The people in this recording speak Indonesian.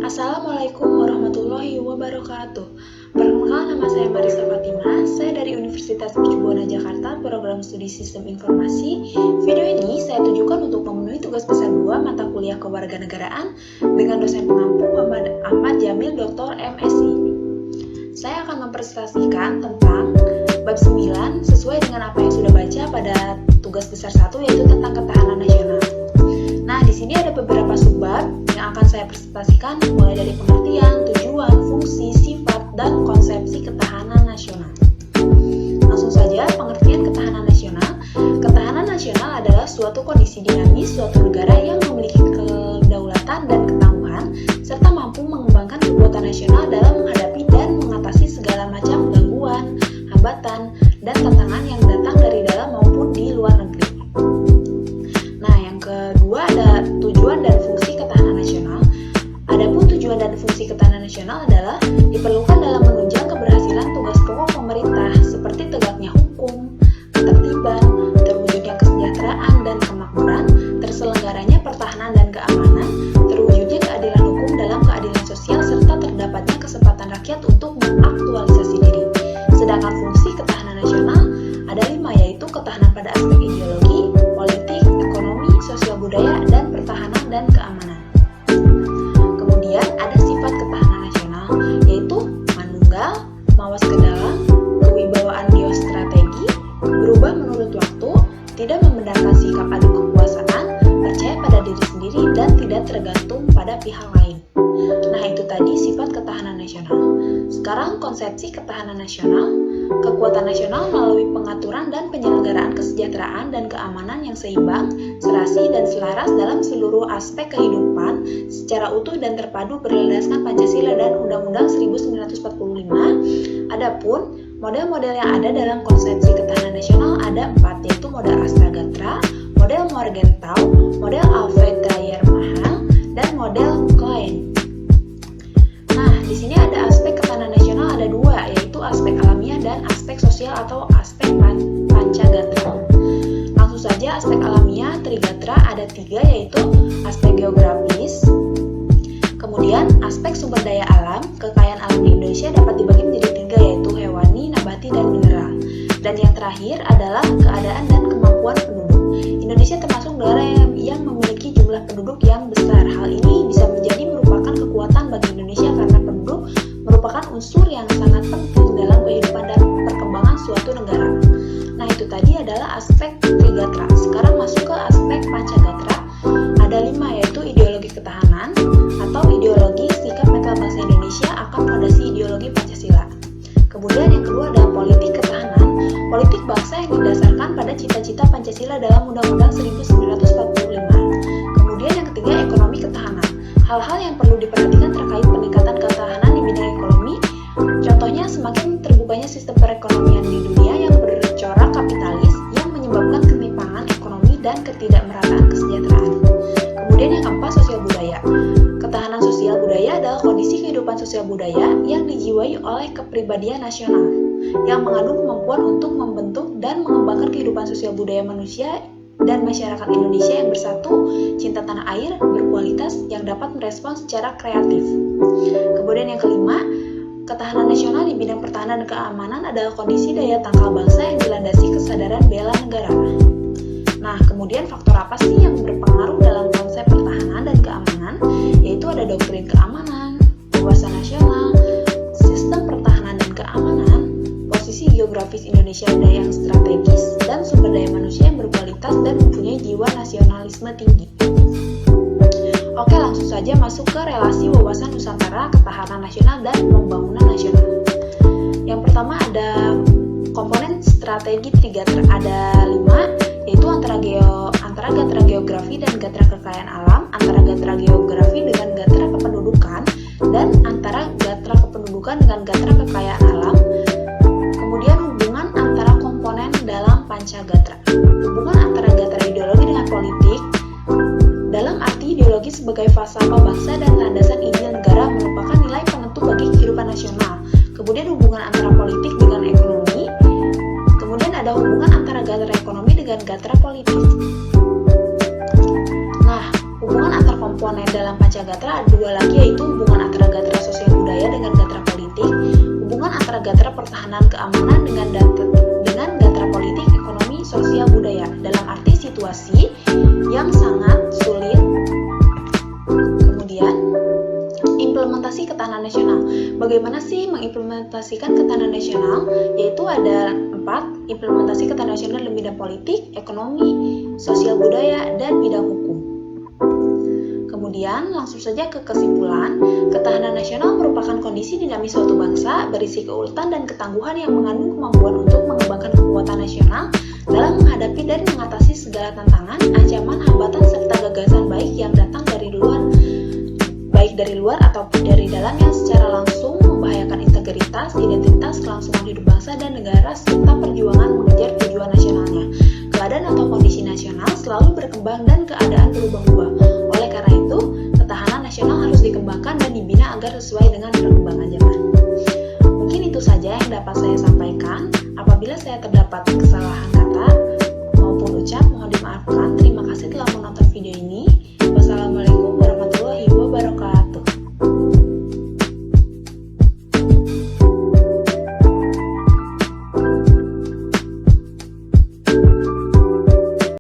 Assalamualaikum warahmatullahi wabarakatuh. Perkenalkan, nama saya Marisa Fatimah. Saya dari Universitas Mercubuana Jakarta, program studi Sistem Informasi. Video ini saya tujukan untuk memenuhi tugas besar 2 mata kuliah kewarganegaraan dengan dosen pengampu Muhammad Ahmad Jamil, Dr. MSc. Saya akan mempresentasikan tentang bab 9 sesuai dengan apa yang sudah baca pada tugas besar 1, yaitu tentang ketahanan nasional. Nah, di sini ada beberapa subbab yang akan saya presentasikan, mulai dari pengertian, tujuan, fungsi, sifat, dan konsepsi ketahanan nasional. Langsung saja, pengertian ketahanan nasional. Ketahanan nasional adalah suatu kondisi dinamis suatu negara yang memiliki kedaulatan dan ketangguhan, serta mampu mengembangkan kekuatan nasional dalam menghadapi dan mengatasi segala macam gangguan, hambatan, dan tantangan yang datang dari dalam maupun di luar negeri. Nah, yang kedua ada tujuan dan fungsi ketahanan nasional. Adapun tujuan dan fungsi ketahanan nasional adalah diperlukan dalam menunjang keberhasilan tugas pokok pemerintah seperti tegaknya hukum, ketertiban, terwujudnya kesejahteraan dan kemakmuran, terselenggaranya pertahanan dan keamanan, terwujudnya keadilan hukum dalam keadilan sosial, serta terdapatnya kesempatan rakyat untuk mengaktualisasi diri. Sedangkan fungsi ketahanan nasional ada 5, yaitu ketahanan pada aspek ideologi, politik, ekonomi, sosial budaya, dan pertahanan dan keamanan. Kemudian ada sifat ketahanan nasional, yaitu manunggal, mawas ke dalam, kewibawaan geostrategi, berubah menurut waktu, tidak membenarkan sikap adu kekuasaan, percaya pada diri sendiri, dan tidak tergantung pada pihak lain. Nah, itu tadi sifat ketahanan nasional. Sekarang konsepsi ketahanan nasional. Kekuatan nasional melalui pengaturan dan penyelenggaraan kesejahteraan dan keamanan yang seimbang, serasi, dan selaras dalam seluruh aspek kehidupan secara utuh dan terpadu berlandaskan Pancasila dan Undang-Undang 1945. Adapun model-model yang ada dalam konsepsi ketahanan nasional ada 4, yaitu model Astragatra, model Morgenthau, model Alfred Dreyer-Mahal, dan model Klein. Nah, di sini ada aspek ketahanan nasional ada 2, yaitu aspek alamiah dan aspek sosial atau aspek pancagatra. Langsung saja, aspek alamiah Trigatra ada 3, yaitu aspek geografis, kemudian aspek sumber daya alam. Kekayaan alam di Indonesia dapat dibagi menjadi 3, yaitu hewani, nabati, dan mineral. Dan yang terakhir adalah keadaan dan kemampuan penduduk. Indonesia termasuk negara yang memiliki jumlah penduduk yang besar. Hal ini bisa menjadi merupakan kekuatan bagi Indonesia karena penduduk merupakan unsur yang sangat penting dalam kehidupan dan perkembangan suatu negara. Nah, itu tadi adalah aspek Trigatra. Sekarang masuk ke aspek Pancagatra. Ada 5, yaitu ideologi ketahanan atau ideologi sikap mental bangsa Indonesia akan fondasi ideologi Pancasila. Kemudian yang kedua ada politik ketahanan. Politik bangsa yang didasarkan pada cita-cita Pancasila dalam Undang-Undang 1945. Kemudian yang ketiga ekonomi ketahanan. Hal-hal yang perlu diperhatikan terkait peningkatan ketahanan di bidang ekonomi. Contohnya semakin terbukanya sistem perekonomian di dunia yang bercorak kapitalis yang menyebabkan ketimpangan ekonomi dan ketidakmerataan kesejahteraan. Kemudian yang keempat, sosial budaya. Ketahanan sosial budaya adalah kondisi kehidupan sosial budaya yang dijiwai oleh kepribadian nasional yang mengandung kemampuan untuk membentuk dan mengembangkan kehidupan sosial budaya manusia dan masyarakat Indonesia yang bersatu, cinta tanah air, berkualitas, yang dapat merespons secara kreatif. Kemudian yang kelima, ketahanan nasional di bidang pertahanan dan keamanan adalah kondisi daya tangkal bangsa yang dilandasi kesadaran bela negara. Nah, kemudian faktor apa sih yang berpengaruh dalam konsep pertahanan dan keamanan? Yaitu ada doktrin keamanan, wawasan nasional, sistem pertahanan dan keamanan, posisi geografis Indonesia yang strategis, dan sumber daya manusia yang berkualitas dan mempunyai jiwa nasionalisme tinggi. Oke, langsung saja masuk ke relasi wawasan Nusantara, ketahanan nasional, dan pembangunan nasional. Yang pertama ada komponen strategi Trigatra, ada 5, yaitu antara gatra geografi dan gatra kekayaan alam, antara gatra geografi dengan gatra kependudukan, dan antara gatra kependudukan dengan gatra kekayaan alam. Kemudian hubungan antara komponen dalam Pancagatra. Hubungan antara gatra ideologi dengan politik dalam arti ideologi sebagai falsafah bangsa dan landasan ide negara merupakan nilai penentu bagi kehidupan nasional. Kemudian hubungan antara politik dengan ekonomi. Kemudian ada hubungan antara gatra ekonomi dengan gatra politik. Nah, hubungan antar komponen dalam Pancagatra ada dua lagi, yaitu hubungan antara gatra sosial budaya dengan gatra politik, hubungan antara gatra pertahanan keamanan dengan gatra politik, ekonomi, sosial budaya, dalam arti situasi yang sangat sulit. Kemudian, implementasi ketahanan nasional. Bagaimana sih mengimplementasikan ketahanan nasional? Yaitu ada 4, implementasi ketahanan nasional dalam bidang politik, ekonomi, sosial budaya, dan bidang hukum. Kemudian langsung saja ke kesimpulan, ketahanan nasional merupakan kondisi dinamis suatu bangsa berisi keuletan dan ketangguhan yang mengandung kemampuan untuk mengembangkan kekuatan nasional dalam menghadapi dan mengatasi segala tantangan, ancaman, hambatan, serta gagasan baik yang datang dari luar ataupun dari dalam yang secara langsung membahayakan integritas, identitas, kelangsungan hidup bangsa dan negara serta perjuangan mengejar tujuan nasionalnya. Keadaan atau kondisi nasional selalu berkembang dan keadaan berubah-ubah. Oleh karena itu, ketahanan nasional harus dikembangkan dan dibina agar sesuai dengan perkembangan zaman. Mungkin itu saja yang dapat saya sampaikan. Apabila saya terdapat kesalahan kata maupun ucap, mohon dimaafkan. Terima kasih telah menonton